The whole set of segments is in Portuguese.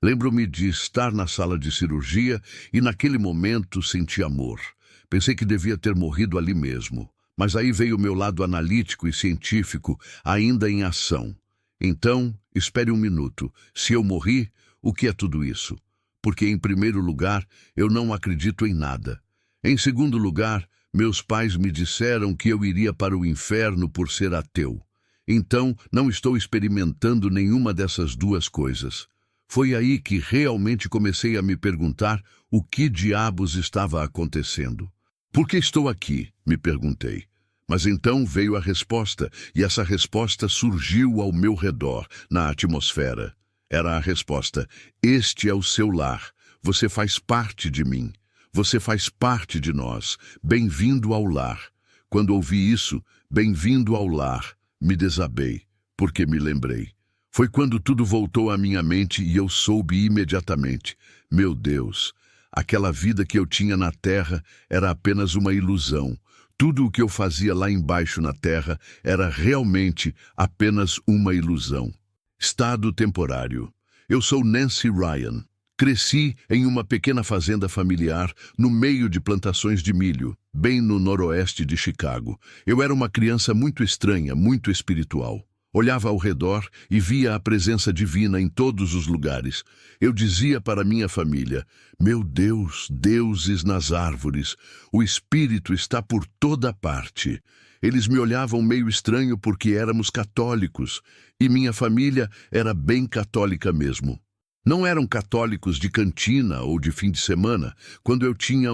Lembro-me de estar na sala de cirurgia e naquele momento senti amor. Pensei que devia ter morrido ali mesmo. Mas aí veio o meu lado analítico e científico, ainda em ação. Então, espere um minuto. Se eu morri, o que é tudo isso? Porque, em primeiro lugar, eu não acredito em nada. Em segundo lugar, meus pais me disseram que eu iria para o inferno por ser ateu. Então, não estou experimentando nenhuma dessas duas coisas. Foi aí que realmente comecei a me perguntar o que diabos estava acontecendo. Por que estou aqui? Me perguntei. Mas então veio a resposta, e essa resposta surgiu ao meu redor, na atmosfera. Era a resposta: este é o seu lar. Você faz parte de mim. Você faz parte de nós. Bem-vindo ao lar. Quando ouvi isso, bem-vindo ao lar, me desabei, porque me lembrei. Foi quando tudo voltou à minha mente e eu soube imediatamente. Meu Deus, aquela vida que eu tinha na terra era apenas uma ilusão. Tudo o que eu fazia lá embaixo na terra era realmente apenas uma ilusão. Estado temporário. Eu sou Nancy Ryan. Cresci em uma pequena fazenda familiar no meio de plantações de milho, bem no noroeste de Chicago. Eu era uma criança muito estranha, muito espiritual. Olhava ao redor e via a presença divina em todos os lugares. Eu dizia para minha família: meu Deus, deuses nas árvores, o Espírito está por toda parte. Eles me olhavam meio estranho porque éramos católicos, e minha família era bem católica mesmo. Não eram católicos de cantina ou de fim de semana. Quando eu tinha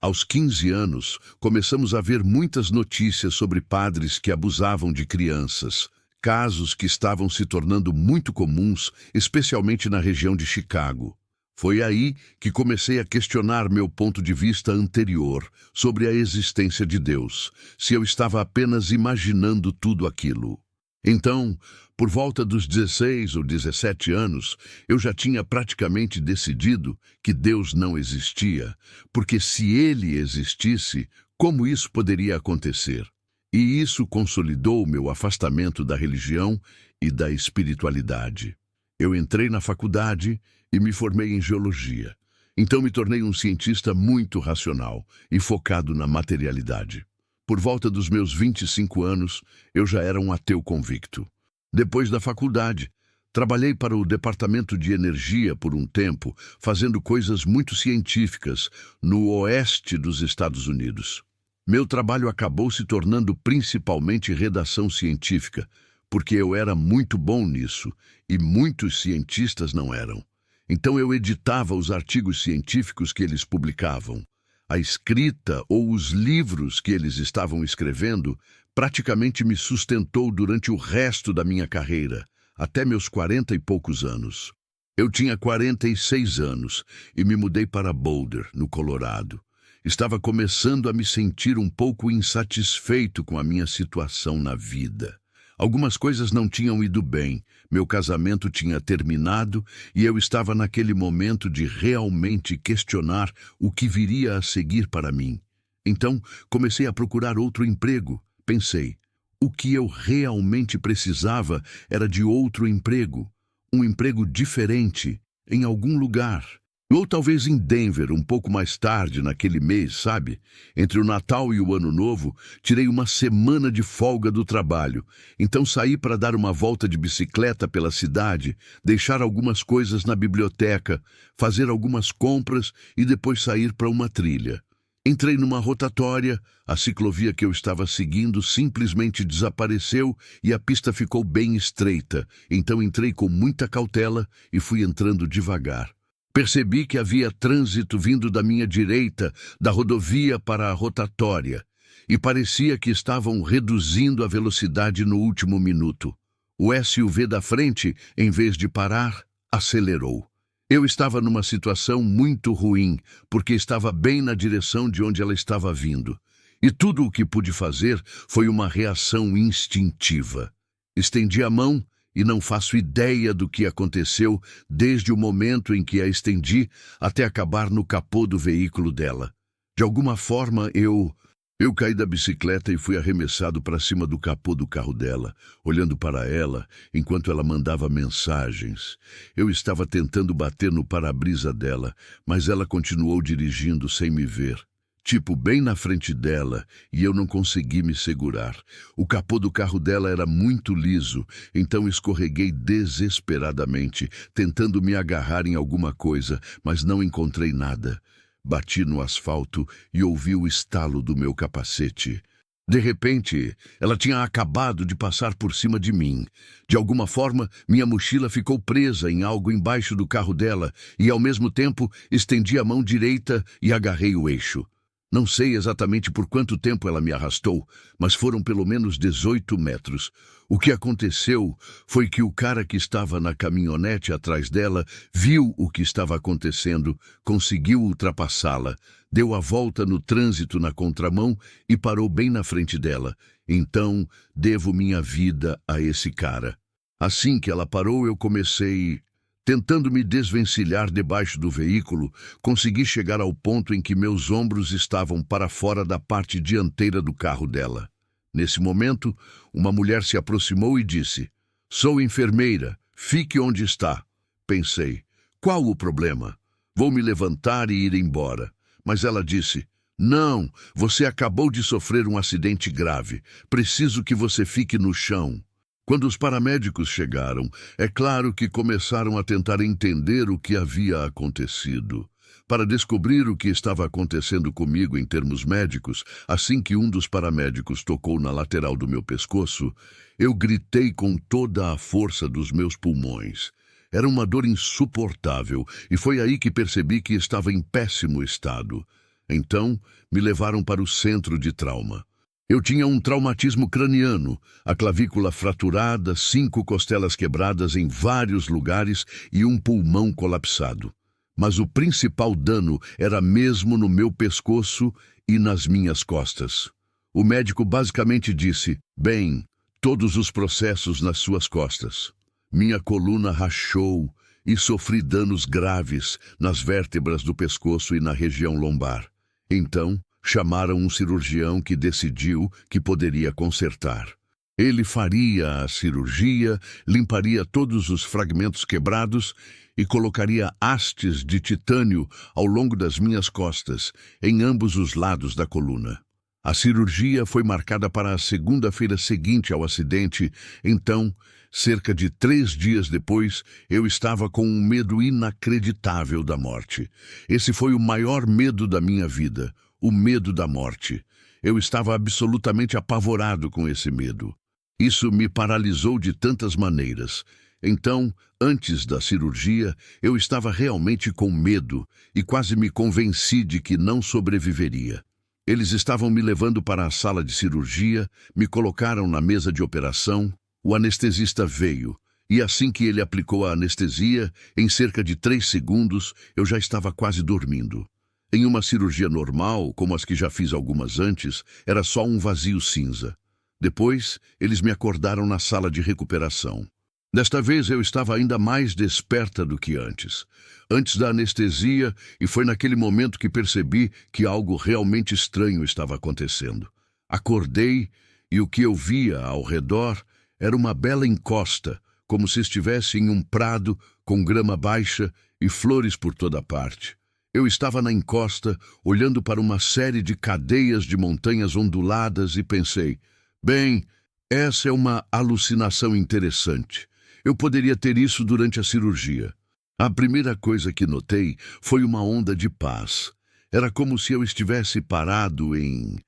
aos 15 anos, começamos a ver muitas notícias sobre padres que abusavam de crianças. Casos que estavam se tornando muito comuns, especialmente na região de Chicago. Foi aí que comecei a questionar meu ponto de vista anterior sobre a existência de Deus, se eu estava apenas imaginando tudo aquilo. Então, por volta dos 16 ou 17 anos, eu já tinha praticamente decidido que Deus não existia, porque se ele existisse, como isso poderia acontecer? E isso consolidou meu afastamento da religião e da espiritualidade. Eu entrei na faculdade e me formei em geologia. Então me tornei um cientista muito racional e focado na materialidade. Por volta dos meus 25 anos, eu já era um ateu convicto. Depois da faculdade, trabalhei para o Departamento de Energia por um tempo, fazendo coisas muito científicas no oeste dos Estados Unidos. Meu trabalho acabou se tornando principalmente redação científica, porque eu era muito bom nisso, e muitos cientistas não eram. Então eu editava os artigos científicos que eles publicavam. A escrita ou os livros que eles estavam escrevendo praticamente me sustentou durante o resto da minha carreira, até meus 40 e poucos anos. Eu tinha 46 anos e me mudei para Boulder, no Colorado. Estava começando a me sentir um pouco insatisfeito com a minha situação na vida. Algumas coisas não tinham ido bem, meu casamento tinha terminado e eu estava naquele momento de realmente questionar o que viria a seguir para mim. Então, comecei a procurar outro emprego. Pensei, o que eu realmente precisava era de outro emprego, um emprego diferente, em algum lugar. Ou talvez em Denver, um pouco mais tarde naquele mês, sabe? Entre o Natal e o Ano Novo, tirei uma semana de folga do trabalho. Então saí para dar uma volta de bicicleta pela cidade, deixar algumas coisas na biblioteca, fazer algumas compras e depois sair para uma trilha. Entrei numa rotatória, a ciclovia que eu estava seguindo simplesmente desapareceu e a pista ficou bem estreita. Então entrei com muita cautela e fui entrando devagar. Percebi que havia trânsito vindo da minha direita, da rodovia para a rotatória, e parecia que estavam reduzindo a velocidade no último minuto. O SUV da frente, em vez de parar, acelerou. Eu estava numa situação muito ruim, porque estava bem na direção de onde ela estava vindo. E tudo o que pude fazer foi uma reação instintiva. Estendi a mão e não faço ideia do que aconteceu desde o momento em que a estendi até acabar no capô do veículo dela. De alguma forma, eu Eu caí da bicicleta e fui arremessado para cima do capô do carro dela, olhando para ela enquanto ela mandava mensagens. Eu estava tentando bater no para-brisa dela, mas ela continuou dirigindo sem me ver. Tipo, bem na frente dela, e eu não consegui me segurar. O capô do carro dela era muito liso, então escorreguei desesperadamente, tentando me agarrar em alguma coisa, mas não encontrei nada. Bati no asfalto e ouvi o estalo do meu capacete. De repente, ela tinha acabado de passar por cima de mim. De alguma forma, minha mochila ficou presa em algo embaixo do carro dela e, ao mesmo tempo, estendi a mão direita e agarrei o eixo. Não sei exatamente por quanto tempo ela me arrastou, mas foram pelo menos 18 metros. O que aconteceu foi que o cara que estava na caminhonete atrás dela viu o que estava acontecendo, conseguiu ultrapassá-la, deu a volta no trânsito na contramão e parou bem na frente dela. Então, devo minha vida a esse cara. Assim que ela parou, eu comecei... Tentando me desvencilhar debaixo do veículo, consegui chegar ao ponto em que meus ombros estavam para fora da parte dianteira do carro dela. Nesse momento, uma mulher se aproximou e disse: "Sou enfermeira, fique onde está." Pensei: qual o problema? Vou me levantar e ir embora. Mas ela disse: "Não, você acabou de sofrer um acidente grave. Preciso que você fique no chão." Quando os paramédicos chegaram, é claro que começaram a tentar entender o que havia acontecido. Para descobrir o que estava acontecendo comigo em termos médicos, assim que um dos paramédicos tocou na lateral do meu pescoço, eu gritei com toda a força dos meus pulmões. Era uma dor insuportável e foi aí que percebi que estava em péssimo estado. Então, me levaram para o centro de trauma. Eu tinha um traumatismo craniano, a clavícula fraturada, 5 costelas quebradas em vários lugares e um pulmão colapsado. Mas o principal dano era mesmo no meu pescoço e nas minhas costas. O médico basicamente disse: "Bem, todos os processos nas suas costas." Minha coluna rachou e sofri danos graves nas vértebras do pescoço e na região lombar. Então, chamaram um cirurgião que decidiu que poderia consertar. Ele faria a cirurgia, limparia todos os fragmentos quebrados e colocaria hastes de titânio ao longo das minhas costas, em ambos os lados da coluna. A cirurgia foi marcada para a segunda-feira seguinte ao acidente, então, cerca de 3 dias depois, eu estava com um medo inacreditável da morte. Esse foi o maior medo da minha vida. O medo da morte. Eu estava absolutamente apavorado com esse medo. Isso me paralisou de tantas maneiras. Então, antes da cirurgia, eu estava realmente com medo e quase me convenci de que não sobreviveria. Eles estavam me levando para a sala de cirurgia, me colocaram na mesa de operação, o anestesista veio, e assim que ele aplicou a anestesia, em cerca de 3 segundos, eu já estava quase dormindo. Em uma cirurgia normal, como as que já fiz algumas antes, era só um vazio cinza. Depois, eles me acordaram na sala de recuperação. Desta vez eu estava ainda mais desperta do que antes. Antes da anestesia, e foi naquele momento que percebi que algo realmente estranho estava acontecendo. Acordei e o que eu via ao redor era uma bela encosta, como se estivesse em um prado com grama baixa e flores por toda parte. Eu estava na encosta, olhando para uma série de cadeias de montanhas onduladas e pensei: bem, essa é uma alucinação interessante. Eu poderia ter isso durante a cirurgia. A primeira coisa que notei foi uma onda de paz. Era como se eu estivesse parado em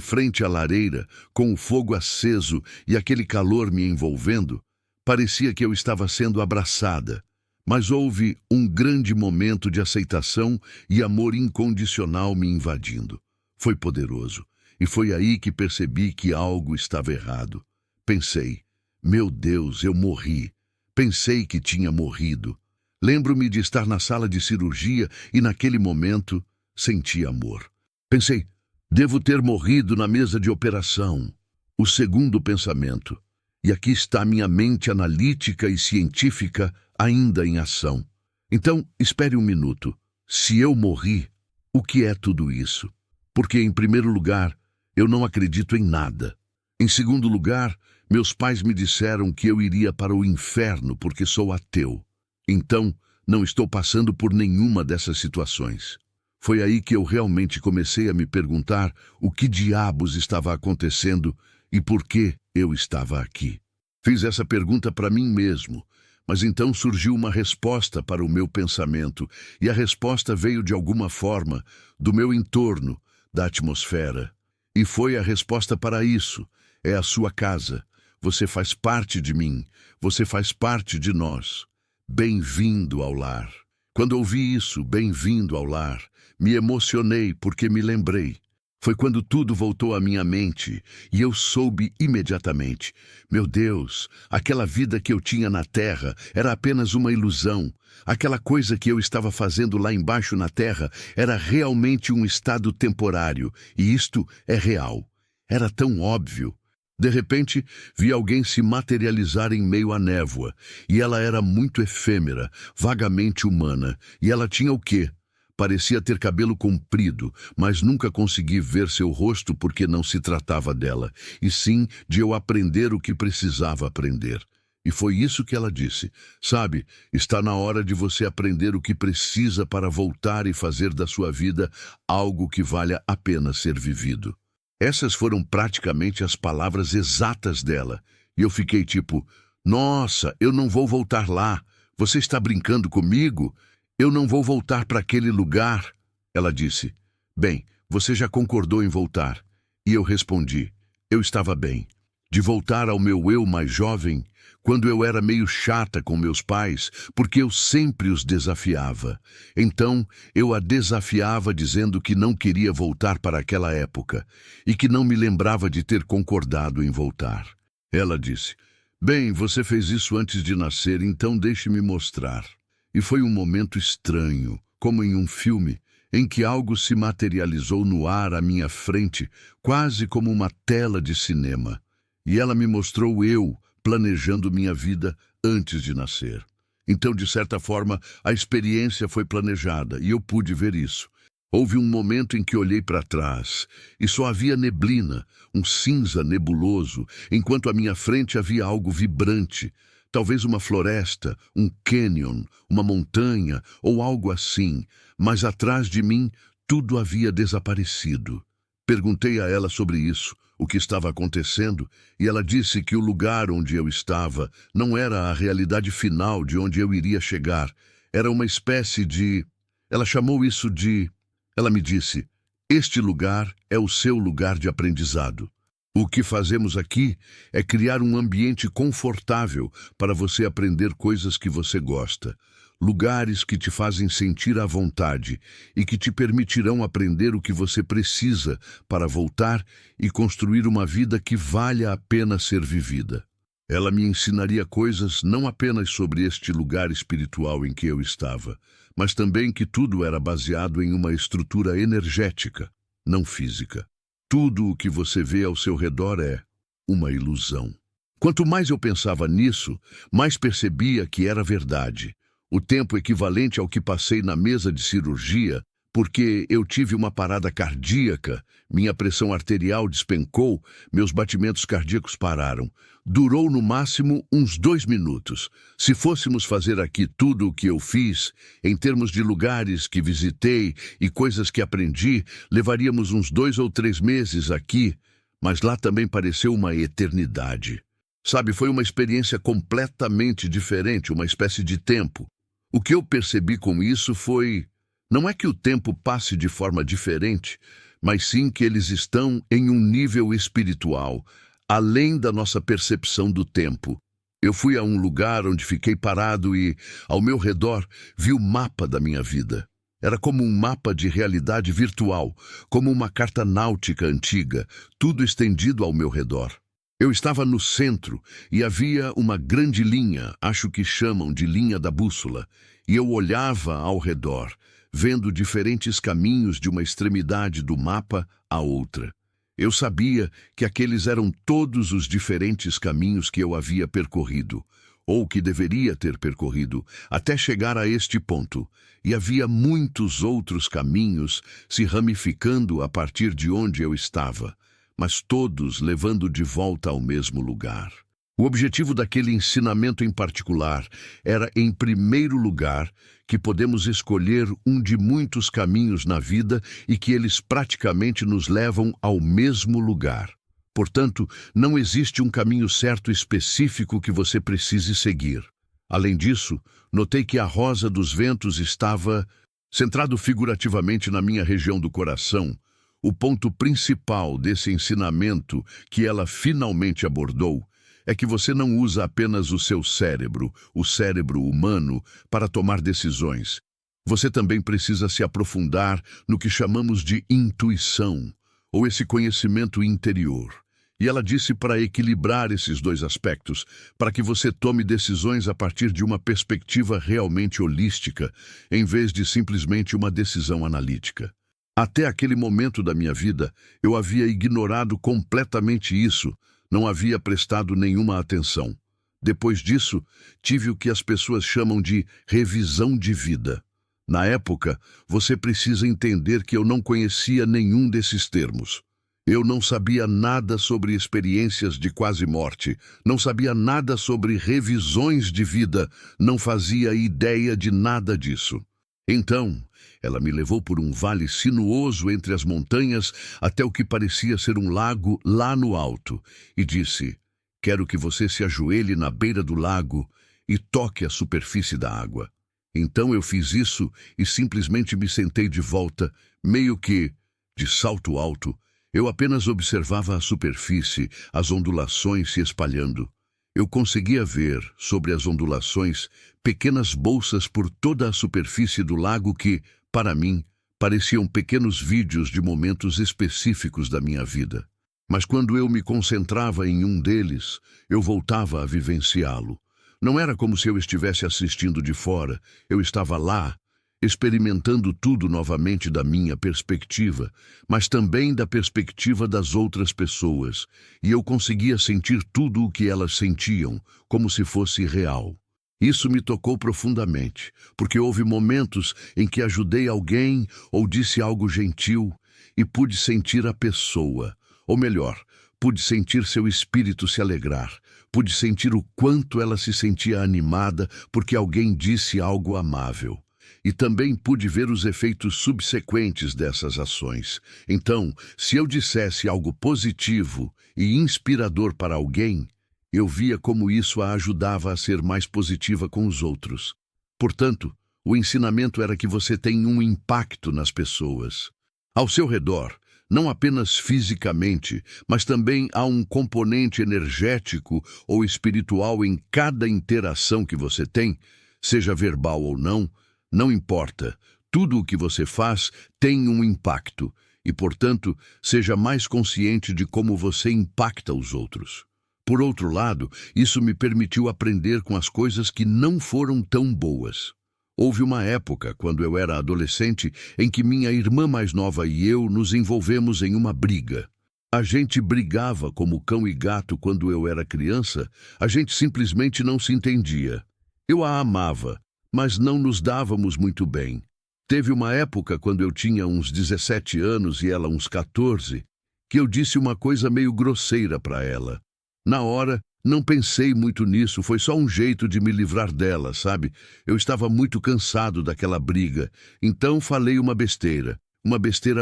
frente à lareira, com o fogo aceso e aquele calor me envolvendo. Parecia que eu estava sendo abraçada. Mas houve um grande momento de aceitação e amor incondicional me invadindo. Foi poderoso, e foi aí que percebi que algo estava errado. Pensei: meu Deus, eu morri. Pensei que tinha morrido. Lembro-me de estar na sala de cirurgia e naquele momento senti amor. Pensei: devo ter morrido na mesa de operação. O segundo pensamento. E aqui está minha mente analítica e científica ainda em ação. Então, espere um minuto. Se eu morri, o que é tudo isso? Porque, em primeiro lugar, eu não acredito em nada. Em segundo lugar, meus pais me disseram que eu iria para o inferno porque sou ateu. Então, não estou passando por nenhuma dessas situações. Foi aí que eu realmente comecei a me perguntar o que diabos estava acontecendo e por que eu estava aqui. Fiz essa pergunta para mim mesmo, mas então surgiu uma resposta para o meu pensamento, e a resposta veio de alguma forma do meu entorno, da atmosfera. E foi a resposta para isso: é a sua casa. Você faz parte de mim, você faz parte de nós. Bem-vindo ao lar. Quando ouvi isso, bem-vindo ao lar, me emocionei porque me lembrei. Foi quando tudo voltou à minha mente e eu soube imediatamente: meu Deus, aquela vida que eu tinha na terra era apenas uma ilusão. Aquela coisa que eu estava fazendo lá embaixo na terra era realmente um estado temporário, e isto é real. Era tão óbvio. De repente, vi alguém se materializar em meio à névoa, e ela era muito efêmera, vagamente humana, e ela tinha o quê? Parecia ter cabelo comprido, mas nunca consegui ver seu rosto porque não se tratava dela, e sim de eu aprender o que precisava aprender. E foi isso que ela disse: sabe, está na hora de você aprender o que precisa para voltar e fazer da sua vida algo que valha a pena ser vivido. Essas foram praticamente as palavras exatas dela, e eu fiquei tipo: nossa, eu não vou voltar lá. Você está brincando comigo? Eu não vou voltar para aquele lugar. Ela disse: bem, você já concordou em voltar. E eu respondi: eu estava bem. De voltar ao meu eu mais jovem, quando eu era meio chata com meus pais, porque eu sempre os desafiava. Então, eu a desafiava dizendo que não queria voltar para aquela época e que não me lembrava de ter concordado em voltar. Ela disse: bem, você fez isso antes de nascer, então deixe-me mostrar. E foi um momento estranho, como em um filme, em que algo se materializou no ar à minha frente, quase como uma tela de cinema. E ela me mostrou eu planejando minha vida antes de nascer. Então, de certa forma, a experiência foi planejada e eu pude ver isso. Houve um momento em que olhei para trás e só havia neblina, um cinza nebuloso, enquanto à minha frente havia algo vibrante. Talvez uma floresta, um cânion, uma montanha ou algo assim, mas atrás de mim tudo havia desaparecido. Perguntei a ela sobre isso, o que estava acontecendo, e ela disse que o lugar onde eu estava não era a realidade final de onde eu iria chegar. Era uma espécie de... Ela chamou isso de... Ela me disse: este lugar é o seu lugar de aprendizado. O que fazemos aqui é criar um ambiente confortável para você aprender coisas que você gosta, lugares que te fazem sentir à vontade e que te permitirão aprender o que você precisa para voltar e construir uma vida que valha a pena ser vivida. Ela me ensinaria coisas não apenas sobre este lugar espiritual em que eu estava, mas também que tudo era baseado em uma estrutura energética, não física. Tudo o que você vê ao seu redor é uma ilusão. Quanto mais eu pensava nisso, mais percebia que era verdade. O tempo equivalente ao que passei na mesa de cirurgia, porque eu tive uma parada cardíaca, minha pressão arterial despencou, meus batimentos cardíacos pararam. Durou no máximo uns 2 minutos. Se fôssemos fazer aqui tudo o que eu fiz, em termos de lugares que visitei e coisas que aprendi, levaríamos uns 2 ou 3 meses aqui, mas lá também pareceu uma eternidade. Sabe, foi uma experiência completamente diferente, uma espécie de tempo. O que eu percebi com isso foi... não é que o tempo passe de forma diferente, mas sim que eles estão em um nível espiritual, além da nossa percepção do tempo. Eu fui a um lugar onde fiquei parado e, ao meu redor, vi o mapa da minha vida. Era como um mapa de realidade virtual, como uma carta náutica antiga, tudo estendido ao meu redor. Eu estava no centro e havia uma grande linha, acho que chamam de linha da bússola, e eu olhava ao redor, vendo diferentes caminhos de uma extremidade do mapa à outra. Eu sabia que aqueles eram todos os diferentes caminhos que eu havia percorrido, ou que deveria ter percorrido, até chegar a este ponto, e havia muitos outros caminhos se ramificando a partir de onde eu estava. mas todos levando de volta ao mesmo lugar. O objetivo daquele ensinamento em particular era, em primeiro lugar, que podemos escolher um de muitos caminhos na vida e que eles praticamente nos levam ao mesmo lugar. Portanto, não existe um caminho certo específico que você precise seguir. Além disso, notei que a rosa dos ventos estava, centrado figurativamente na minha região do coração. O ponto principal desse ensinamento que ela finalmente abordou é que você não usa apenas o seu cérebro, o cérebro humano, para tomar decisões. Você também precisa se aprofundar no que chamamos de intuição, ou esse conhecimento interior. E ela disse para equilibrar esses dois aspectos, para que você tome decisões a partir de uma perspectiva realmente holística, em vez de simplesmente uma decisão analítica. Até aquele momento da minha vida, eu havia ignorado completamente isso, não havia prestado nenhuma atenção. Depois disso, tive o que as pessoas chamam de revisão de vida. Na época, você precisa entender que eu não conhecia nenhum desses termos. Eu não sabia nada sobre experiências de quase morte, não sabia nada sobre revisões de vida, não fazia ideia de nada disso. Então, ela me levou por um vale sinuoso entre as montanhas até o que parecia ser um lago lá no alto e disse: "Quero que você se ajoelhe na beira do lago e toque a superfície da água." Então eu fiz isso e simplesmente me sentei de volta, meio que de salto alto. Eu apenas observava a superfície, as ondulações se espalhando. Eu conseguia ver, sobre as ondulações, pequenas bolsas por toda a superfície do lago que, para mim, pareciam pequenos vídeos de momentos específicos da minha vida. Mas quando eu me concentrava em um deles, eu voltava a vivenciá-lo. Não era como se eu estivesse assistindo de fora, eu estava lá, experimentando tudo novamente da minha perspectiva, mas também da perspectiva das outras pessoas, e eu conseguia sentir tudo o que elas sentiam, como se fosse real. Isso me tocou profundamente, porque houve momentos em que ajudei alguém ou disse algo gentil e pude sentir a pessoa, ou melhor, pude sentir seu espírito se alegrar, pude sentir o quanto ela se sentia animada porque alguém disse algo amável. E também pude ver os efeitos subsequentes dessas ações. Então, se eu dissesse algo positivo e inspirador para alguém, eu via como isso a ajudava a ser mais positiva com os outros. Portanto, o ensinamento era que você tem um impacto nas pessoas. Ao seu redor, não apenas fisicamente, mas também há um componente energético ou espiritual em cada interação que você tem, seja verbal ou não. Não importa, tudo o que você faz tem um impacto e, portanto, seja mais consciente de como você impacta os outros. Por outro lado, isso me permitiu aprender com as coisas que não foram tão boas. Houve uma época, quando eu era adolescente, em que minha irmã mais nova e eu nos envolvemos em uma briga. A gente brigava como cão e gato quando eu era criança, a gente simplesmente não se entendia. Eu a amava, mas não nos dávamos muito bem. Teve uma época, quando eu tinha uns 17 anos e ela uns 14, que eu disse uma coisa meio grosseira para ela. Na hora, não pensei muito nisso, foi só um jeito de me livrar dela, sabe? Eu estava muito cansado daquela briga, então falei uma besteira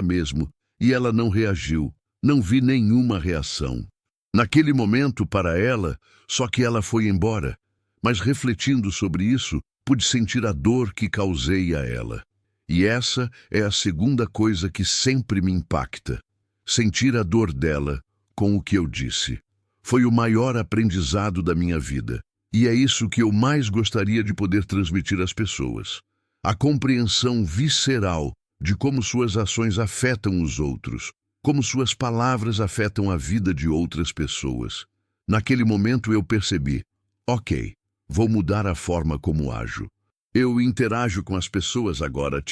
mesmo, e ela não reagiu, não vi nenhuma reação. Naquele momento, para ela, só que ela foi embora, mas refletindo sobre isso, pude sentir a dor que causei a ela. E essa é a segunda coisa que sempre me impacta. Sentir a dor dela com o que eu disse. Foi o maior aprendizado da minha vida. E é isso que eu mais gostaria de poder transmitir às pessoas. A compreensão visceral de como suas ações afetam os outros, como suas palavras afetam a vida de outras pessoas. Naquele momento eu percebi, ok, vou mudar a forma como ajo. Eu interajo com as pessoas agora,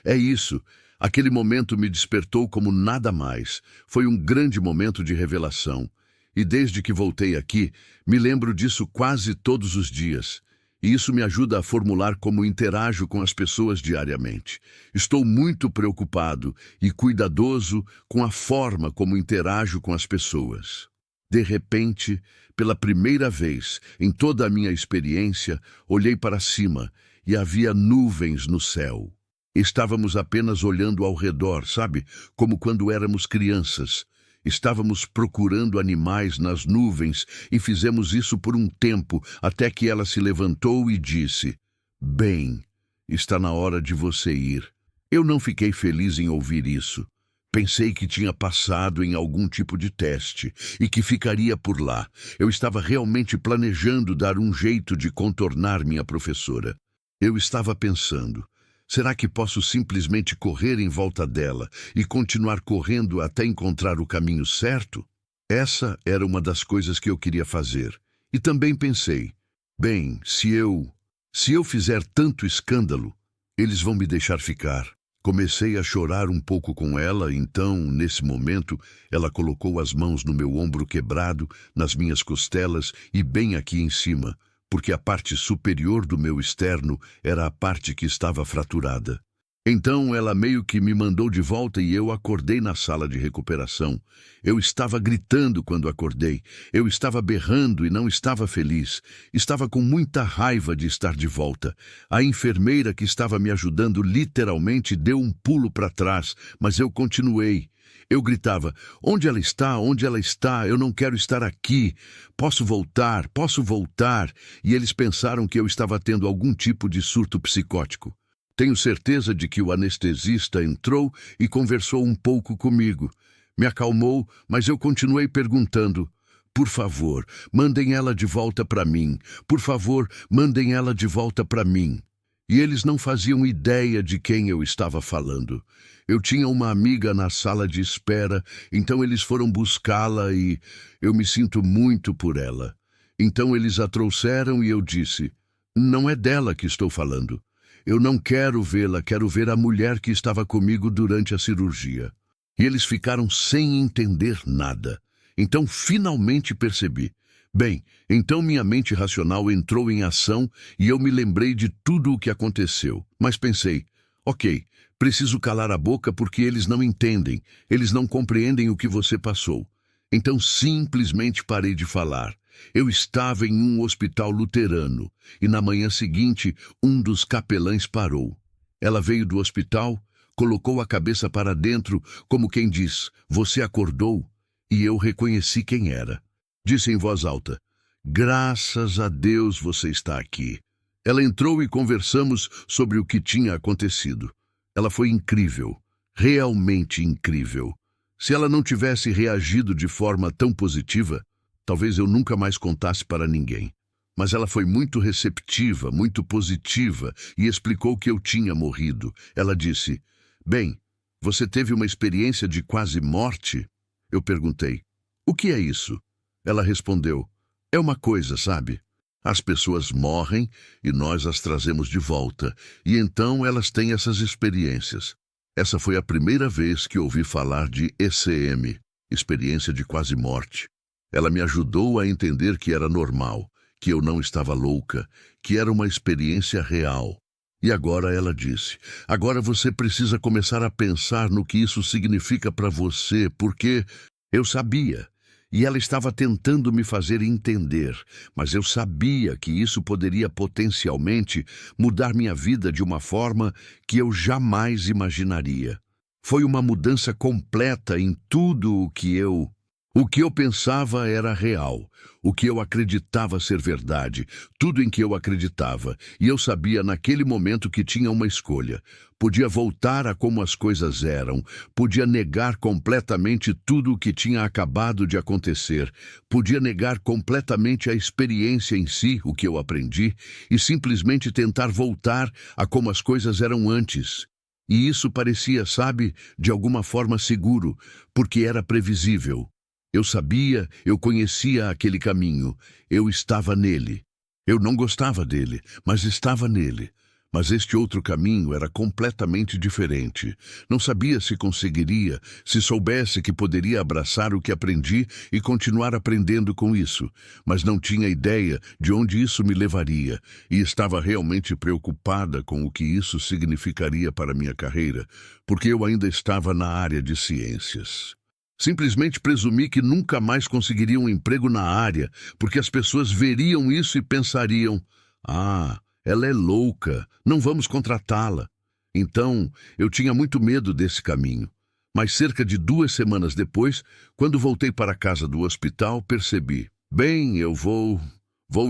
é isso. Aquele momento me despertou como nada mais. Foi um grande momento de revelação. E desde que voltei aqui, me lembro disso quase todos os dias. E isso me ajuda a formular como interajo com as pessoas diariamente. Estou muito preocupado e cuidadoso com a forma como interajo com as pessoas. De repente, pela primeira vez em toda a minha experiência, olhei para cima e havia nuvens no céu. Estávamos apenas olhando ao redor, sabe? Como quando éramos crianças. Estávamos procurando animais nas nuvens e fizemos isso por um tempo, até que ela se levantou e disse: "Bem, está na hora de você ir." Eu não fiquei feliz em ouvir isso. Pensei que tinha passado em algum tipo de teste e que ficaria por lá. Eu estava realmente planejando dar um jeito de contornar minha professora. Eu estava pensando: será que posso simplesmente correr em volta dela e continuar correndo até encontrar o caminho certo? Essa era uma das coisas que eu queria fazer. E também pensei: bem, se eu fizer tanto escândalo, eles vão me deixar ficar. Comecei a chorar um pouco com ela, então, nesse momento, ela colocou as mãos no meu ombro quebrado, nas minhas costelas e bem aqui em cima, porque a parte superior do meu externo era a parte que estava fraturada. Então ela meio que me mandou de volta e eu acordei na sala de recuperação. Eu estava gritando quando acordei. Eu estava berrando e não estava feliz. Estava com muita raiva de estar de volta. A enfermeira que estava me ajudando literalmente deu um pulo para trás, mas eu continuei. Eu gritava: "Onde ela está? Onde ela está? Eu não quero estar aqui. Posso voltar? Posso voltar?" E eles pensaram que eu estava tendo algum tipo de surto psicótico. Tenho certeza de que o anestesista entrou e conversou um pouco comigo. Me acalmou, mas eu continuei perguntando: "Por favor, mandem ela de volta para mim. Por favor, mandem ela de volta para mim." E eles não faziam ideia de quem eu estava falando. Eu tinha uma amiga na sala de espera, então eles foram buscá-la e eu me sinto muito por ela. Então eles a trouxeram e eu disse: "Não é dela que estou falando. Eu não quero vê-la, quero ver a mulher que estava comigo durante a cirurgia." E eles ficaram sem entender nada. Então finalmente percebi. Bem, então minha mente racional entrou em ação e eu me lembrei de tudo o que aconteceu. Mas pensei: ok, preciso calar a boca porque eles não entendem, eles não compreendem o que você passou. Então simplesmente parei de falar. Eu estava em um hospital luterano e na manhã seguinte um dos capelães parou. Ela veio do hospital, colocou a cabeça para dentro, como quem diz: "Você acordou?" E eu reconheci quem era. Disse em voz alta: "Graças a Deus você está aqui." Ela entrou e conversamos sobre o que tinha acontecido. Ela foi incrível, realmente incrível. Se ela não tivesse reagido de forma tão positiva, talvez eu nunca mais contasse para ninguém. Mas ela foi muito receptiva, muito positiva e explicou que eu tinha morrido. Ela disse: "Bem, você teve uma experiência de quase morte?" Eu perguntei: "O que é isso?" Ela respondeu: "É uma coisa, sabe? As pessoas morrem e nós as trazemos de volta, e então elas têm essas experiências." Essa foi a primeira vez que ouvi falar de ECM, experiência de quase morte. Ela me ajudou a entender que era normal, que eu não estava louca, que era uma experiência real. E agora ela disse: "Agora você precisa começar a pensar no que isso significa para você, porque..." Eu sabia. E ela estava tentando me fazer entender, mas eu sabia que isso poderia potencialmente mudar minha vida de uma forma que eu jamais imaginaria. Foi uma mudança completa em tudo o que eu pensava era real, o que eu acreditava ser verdade, tudo em que eu acreditava, e eu sabia naquele momento que tinha uma escolha. Podia voltar a como as coisas eram, podia negar completamente tudo o que tinha acabado de acontecer, podia negar completamente a experiência em si, o que eu aprendi, e simplesmente tentar voltar a como as coisas eram antes. E isso parecia, sabe, de alguma forma seguro, porque era previsível. Eu sabia, eu conhecia aquele caminho, eu estava nele. Eu não gostava dele, mas estava nele. Mas este outro caminho era completamente diferente. Não sabia se conseguiria, se soubesse que poderia abraçar o que aprendi e continuar aprendendo com isso, mas não tinha ideia de onde isso me levaria e estava realmente preocupada com o que isso significaria para minha carreira, porque eu ainda estava na área de ciências. Simplesmente presumi que nunca mais conseguiria um emprego na área, porque as pessoas veriam isso e pensariam: "Ah, ela é louca, não vamos contratá-la." Então, eu tinha muito medo desse caminho. Mas cerca de 2 semanas depois, quando voltei para a casa do hospital, percebi: bem, eu vou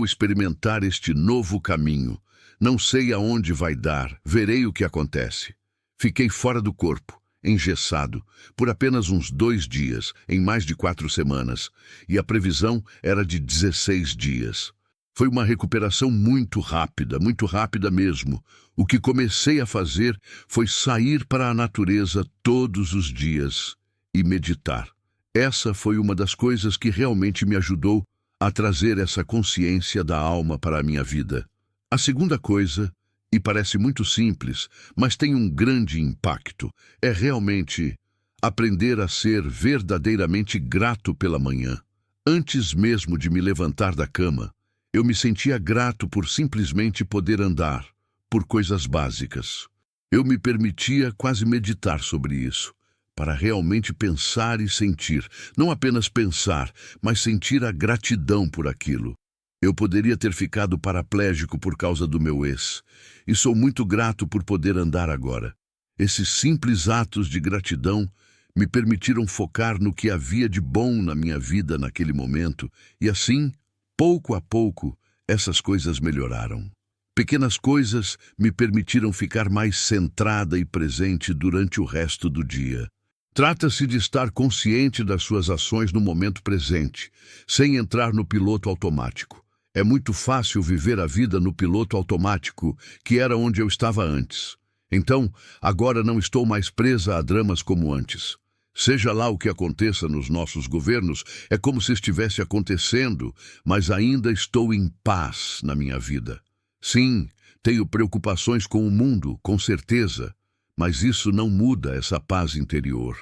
experimentar este novo caminho. Não sei aonde vai dar, verei o que acontece. Fiquei fora do corpo, engessado, por apenas uns 2 dias, em mais de 4 semanas, e a previsão era de 16 dias. Foi uma recuperação muito rápida mesmo. O que comecei a fazer foi sair para a natureza todos os dias e meditar. Essa foi uma das coisas que realmente me ajudou a trazer essa consciência da alma para a minha vida. A segunda coisa, e parece muito simples, mas tem um grande impacto, é realmente aprender a ser verdadeiramente grato pela manhã. Antes mesmo de me levantar da cama, eu me sentia grato por simplesmente poder andar, por coisas básicas. Eu me permitia quase meditar sobre isso, para realmente pensar e sentir, não apenas pensar, mas sentir a gratidão por aquilo. Eu poderia ter ficado paraplégico por causa do meu ex, e sou muito grato por poder andar agora. Esses simples atos de gratidão me permitiram focar no que havia de bom na minha vida naquele momento, e assim, pouco a pouco, essas coisas melhoraram. Pequenas coisas me permitiram ficar mais centrada e presente durante o resto do dia. Trata-se de estar consciente das suas ações no momento presente, sem entrar no piloto automático. É muito fácil viver a vida no piloto automático, que era onde eu estava antes. Então, agora não estou mais presa a dramas como antes. Seja lá o que aconteça nos nossos governos, é como se estivesse acontecendo, mas ainda estou em paz na minha vida. Sim, tenho preocupações com o mundo, com certeza, mas isso não muda essa paz interior.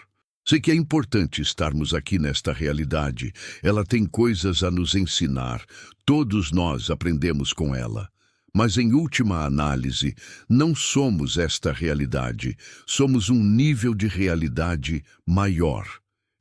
Sei que é importante estarmos aqui nesta realidade. Ela tem coisas a nos ensinar. Todos nós aprendemos com ela. Mas, em última análise, não somos esta realidade. Somos um nível de realidade maior.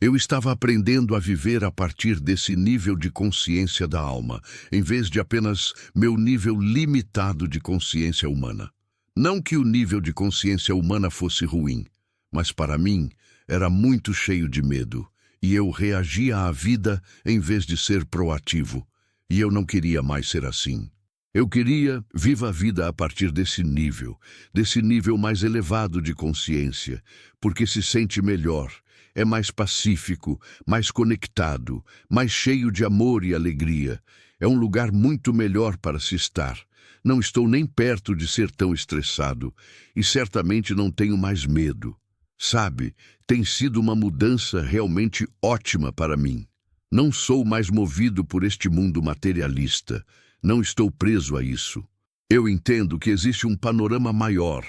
Eu estava aprendendo a viver a partir desse nível de consciência da alma, em vez de apenas meu nível limitado de consciência humana. Não que o nível de consciência humana fosse ruim, mas para mim era muito cheio de medo, e eu reagia à vida em vez de ser proativo, e eu não queria mais ser assim. Eu queria viva a vida a partir desse nível mais elevado de consciência, porque se sente melhor, é mais pacífico, mais conectado, mais cheio de amor e alegria. É um lugar muito melhor para se estar. Não estou nem perto de ser tão estressado, e certamente não tenho mais medo. Sabe, tem sido uma mudança realmente ótima para mim. Não sou mais movido por este mundo materialista. Não estou preso a isso. Eu entendo que existe um panorama maior,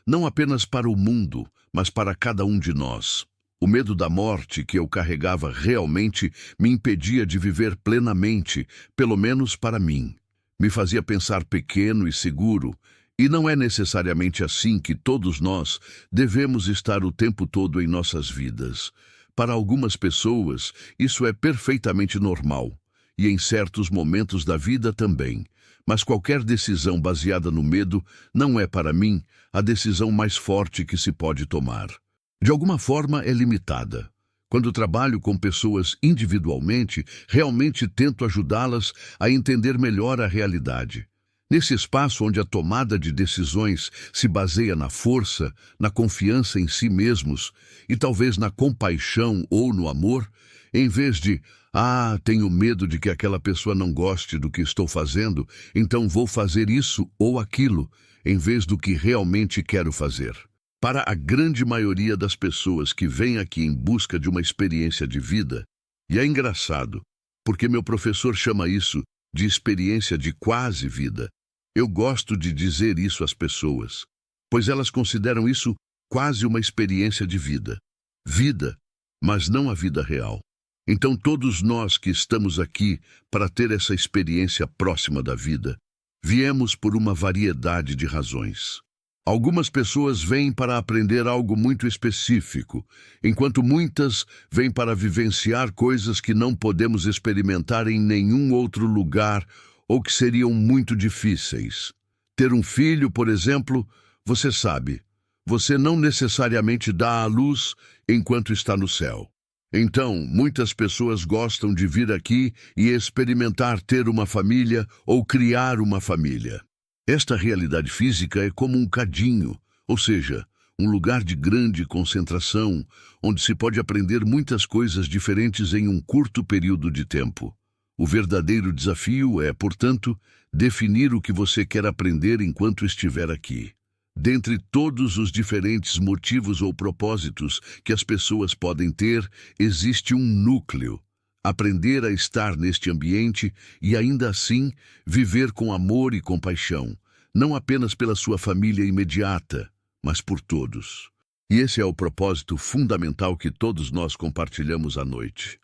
não apenas para o mundo, mas para cada um de nós. O medo da morte que eu carregava realmente me impedia de viver plenamente, pelo menos para mim. Me fazia pensar pequeno e seguro, e não é necessariamente assim que todos nós devemos estar o tempo todo em nossas vidas. Para algumas pessoas, isso é perfeitamente normal, e em certos momentos da vida também. Mas qualquer decisão baseada no medo não é, para mim, a decisão mais forte que se pode tomar. De alguma forma é limitada. Quando trabalho com pessoas individualmente, realmente tento ajudá-las a entender melhor a realidade. Nesse espaço onde a tomada de decisões se baseia na força, na confiança em si mesmos e talvez na compaixão ou no amor, em vez de tenho medo de que aquela pessoa não goste do que estou fazendo, então vou fazer isso ou aquilo, em vez do que realmente quero fazer. Para a grande maioria das pessoas que vêm aqui em busca de uma experiência de vida, e é engraçado, porque meu professor chama isso de experiência de quase vida, Eu gosto de dizer isso às pessoas, pois elas consideram isso quase uma experiência de vida. Vida, mas não a vida real. Então, todos nós que estamos aqui para ter essa experiência próxima da vida, viemos por uma variedade de razões. Algumas pessoas vêm para aprender algo muito específico, enquanto muitas vêm para vivenciar coisas que não podemos experimentar em nenhum outro lugar ou que seriam muito difíceis. Ter um filho, por exemplo, você sabe, você não necessariamente dá à luz enquanto está no céu. Então, muitas pessoas gostam de vir aqui e experimentar ter uma família ou criar uma família. Esta realidade física é como um cadinho, ou seja, um lugar de grande concentração, onde se pode aprender muitas coisas diferentes em um curto período de tempo. O verdadeiro desafio é, portanto, definir o que você quer aprender enquanto estiver aqui. Dentre todos os diferentes motivos ou propósitos que as pessoas podem ter, existe um núcleo. Aprender a estar neste ambiente e, ainda assim, viver com amor e compaixão, não apenas pela sua família imediata, mas por todos. E esse é o propósito fundamental que todos nós compartilhamos à noite.